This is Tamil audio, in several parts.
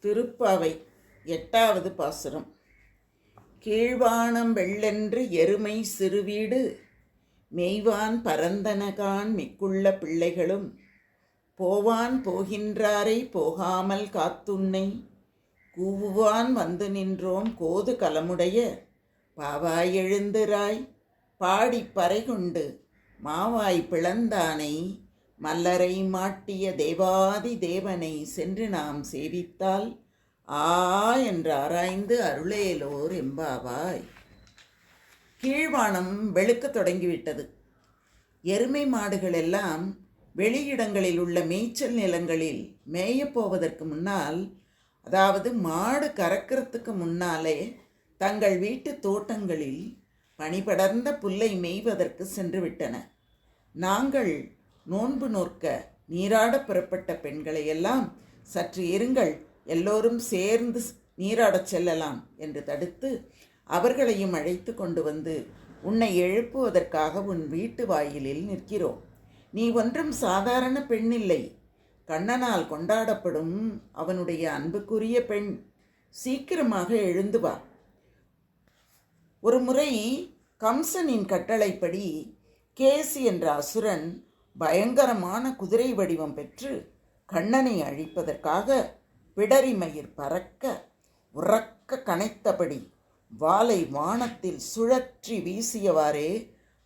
திருப்பாவை எட்டாவது பாசுரம். கீழ்வானம் வெள்ளென்று எருமை சிறுவீடு மெய்வான் பரந்தனகான் மிக்குள்ள பிள்ளைகளும் போவான் போகின்றாரை போகாமல் காத்துன்னை கூவுவான் வந்து நின்றோம் கோது கலமுடைய பாவாய் எழுந்திராய் பாடி பறைகொண்டு மாவாய் பிளந்தானை மல்லரை மாட்டிய தேவாதி தேவனை சென்று நாம் சேவித்தால் ஆ என்று ஆராய்ந்து அருளேலோர் எம்பாவாய். கீழ்வானம் வெளுக்க தொடங்கிவிட்டது. எருமை மாடுகள் எல்லாம் வெளியிடங்களில் உள்ள மேய்ச்சல் நிலங்களில் மேயப்போவதற்கு முன்னால், அதாவது மாடு கறக்கிறதுக்கு முன்னாலே தங்கள் வீட்டு தோட்டங்களில் பனிபடர்ந்த புல்லை மேய்வதற்கு சென்று விட்டன. நாங்கள் நோன்பு நோற்க நீராட புறப்பட்ட பெண்களையெல்லாம் சற்று இருங்கள், எல்லோரும் சேர்ந்து நீராடச் செல்லலாம் என்று தடுத்து அவர்களையும் அழைத்து கொண்டு வந்து உன்னை எழுப்புவதற்காக உன் வீட்டு வாயிலில் நிற்கிறோம். நீ ஒன்றும் சாதாரண பெண்ணில்லை, கண்ணனால் கொண்டாடப்படும் அவனுடைய அன்புக்குரிய பெண். சீக்கிரமாக எழுந்து வா. ஒரு முறை கம்சனின் கட்டளைப்படி கேசி என்ற அசுரன் பயங்கரமான குதிரை வடிவம் பெற்று கண்ணனை அழிப்பதற்காக பிடரிமயிர் பறக்க உறக்க கனைத்தபடி வாளை வானத்தில் சுழற்றி வீசியவாறே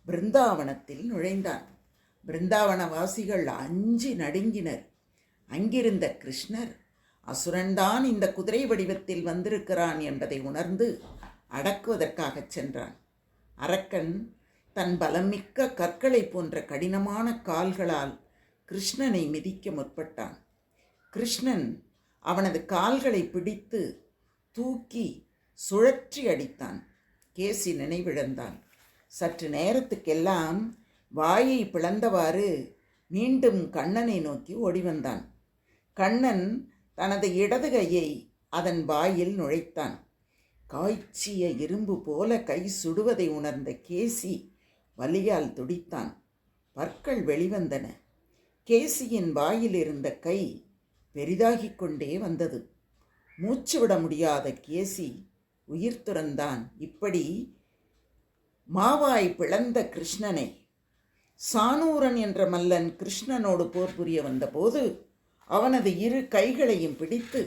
பிருந்தாவனத்தில் நுழைந்தான். பிருந்தாவனவாசிகள் அஞ்சி நடுங்கினர். அங்கிருந்த கிருஷ்ணர் அசுரன்தான் இந்த குதிரை வடிவத்தில் வந்திருக்கிறான் என்பதை உணர்ந்து அடக்குவதற்காகச் சென்றான். அரக்கன் தன் பலமிக்க கற்களை போன்ற கடினமான கால்களால் கிருஷ்ணனை மிதிக்க முற்பட்டான். கிருஷ்ணன் அவனது கால்களை பிடித்து தூக்கி சுழற்றி அடித்தான். கேசி நினைவிழந்தான். சற்று நேரத்துக்கெல்லாம் வாயை பிளந்தவாறு மீண்டும் கண்ணனை நோக்கி ஓடிவந்தான். கண்ணன் தனது இடது கையை அதன் வாயில் நுழைத்தான். காய்ச்சிய இரும்பு போல கை சுடுவதை உணர்ந்த கேசி வலியால் துடித்தான். பற்கள் வெளிவந்தன. கேசியின் வாயில் இருந்த கை பெரிதாகிக் கொண்டே வந்தது. மூச்சு விட முடியாத கேசி உயிர் துறந்தான். இப்படி மாவாய் பிளந்த கிருஷ்ணனை சானூரன் என்ற மல்லன் கிருஷ்ணனோடு போர் புரிய வந்தபோது அவனது இரு கைகளையும் பிடித்து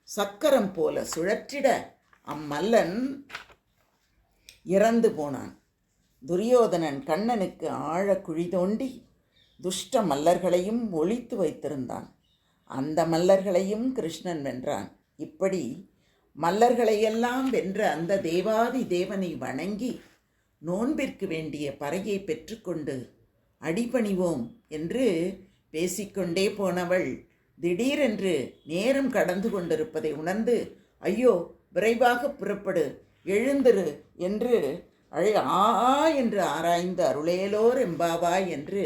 சக்கரம் போல சுழற்றிட அம்மல்லன் இறந்து போனான். துரியோதனன் கண்ணனுக்கு ஆழ குழி தோண்டி துஷ்ட மல்லர்களையும் ஒளித்து வைத்திருந்தான். அந்த மல்லர்களையும் கிருஷ்ணன் வென்றான். இப்படி மல்லர்களையெல்லாம் வென்ற அந்த தேவாதி தேவனை வணங்கி நோன்பிற்கு வேண்டிய பறையை பெற்றுக்கொண்டு அடிபணிவோம் என்று பேசிக்கொண்டே போனவள் திடீரென்று நேரம் கடந்து கொண்டிருப்பதை உணர்ந்து, ஐயோ விரைவாக புறப்படு, எழுந்திரு என்று ஆ என்று ஆராய்ந்து அருளேலோர் எம்பாவாய் என்று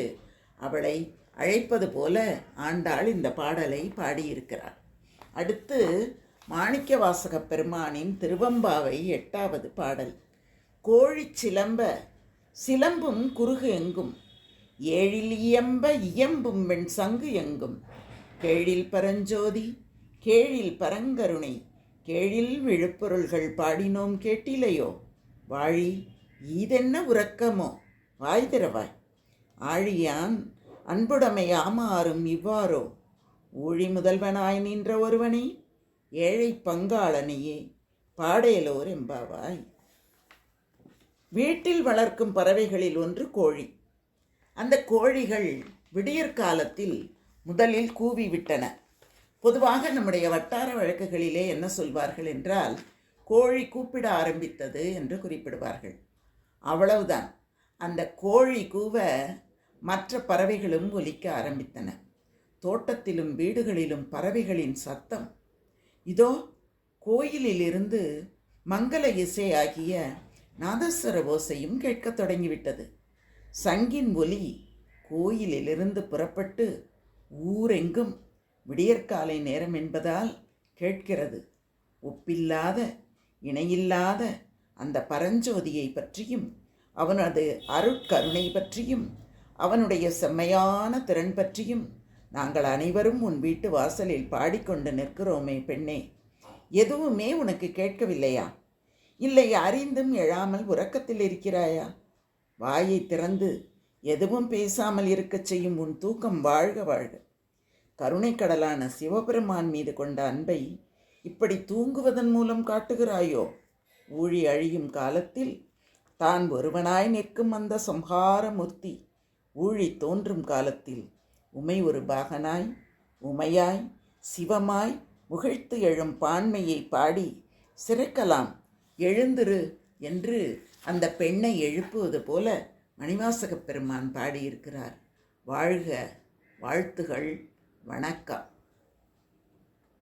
அவளை அழைப்பது போல ஆண்டாள் இந்த பாடலை பாடியிருக்கிறார். அடுத்து மாணிக்கவாசக பெருமானின் திருவம்பாவை எட்டாவது பாடல். கோழி சிலம்ப சிலம்பும் குறுகு எங்கும் ஏழில் இயம்ப இயம்பும் வெண் சங்கு எங்கும் கேழில் பரஞ்சோதி கேழில் பரங்கருணை கேழில் விழுப்பொருள்கள் பாடினோம் கேட்டிலையோ வாழி ஈதென்ன உறக்கமோ வாய் திறவாய் ஆழியான் அன்புடைமை ஆமாறும் இவ்வாறோ ஊழி முதல்வனாய் நின்ற ஒருவனை ஏழை பங்காளனையே பாடேலோர் எம்பாவாய். வீட்டில் வளர்க்கும் பறவைகளில் ஒன்று கோழி. அந்த கோழிகள் விடியற்காலத்தில் முதலில் கூவிவிட்டன. பொதுவாக நம்முடைய வட்டார வழக்குகளிலே என்ன சொல்வார்கள் என்றால், கோழி கூப்பிட ஆரம்பித்தது என்று குறிப்பிடுவார்கள். அவ்வளவுதான். அந்த கோழி கூவ மற்ற பறவைகளும் ஒலிக்க ஆரம்பித்தன. தோட்டத்திலும் வீடுகளிலும் பறவைகளின் சத்தம். இதோ கோயிலிலிருந்து மங்கள இசை ஆகிய நாதஸ்வர ஓசையும் கேட்கத் தொடங்கிவிட்டது. சங்கின் ஒலி கோயிலிலிருந்து புறப்பட்டு ஊரெங்கும் விடியற்காலை நேரம் என்பதால் கேட்கிறது. ஒப்பில்லாத இணையில்லாத அந்த பரஞ்சோதியை பற்றியும் அவனது அருட்கருணை பற்றியும் அவனுடைய செம்மையான திறன் பற்றியும் நாங்கள் அனைவரும் உன் வீட்டு வாசலில் பாடிக்கொண்டு நிற்கிறோமே பெண்ணே, எதுவுமே உனக்கு கேட்கவில்லையா? இல்லை அறிந்தும் எழாமல் உறக்கத்தில் இருக்கிறாயா? வாயை திறந்து எதுவும் பேசாமல் இருக்கச் செய்யும் உன் தூக்கம் வாழ்க வாழ்க. கருணைக்கடலான சிவபெருமான் மீது கொண்ட அன்பை இப்படி தூங்குவதன் மூலம் காட்டுகிறாயோ? ஊழி அழியும் காலத்தில் தான் ஒருவனாய் நிற்கும் அந்த சம்ஹாரமூர்த்தி ஊழி தோன்றும் காலத்தில் உமை ஒரு பாகனாய் உமையாய் சிவமாய் முகிழ்த்து எழும் பான்மையை பாடி சிறைக்கலாம், எழுந்திரு என்று அந்த பெண்ணை எழுப்புவது போல மணிவாசகப் பெருமான் பாடியிருக்கிறார். வாழ்க, வாழ்த்துகள், வணக்கம்.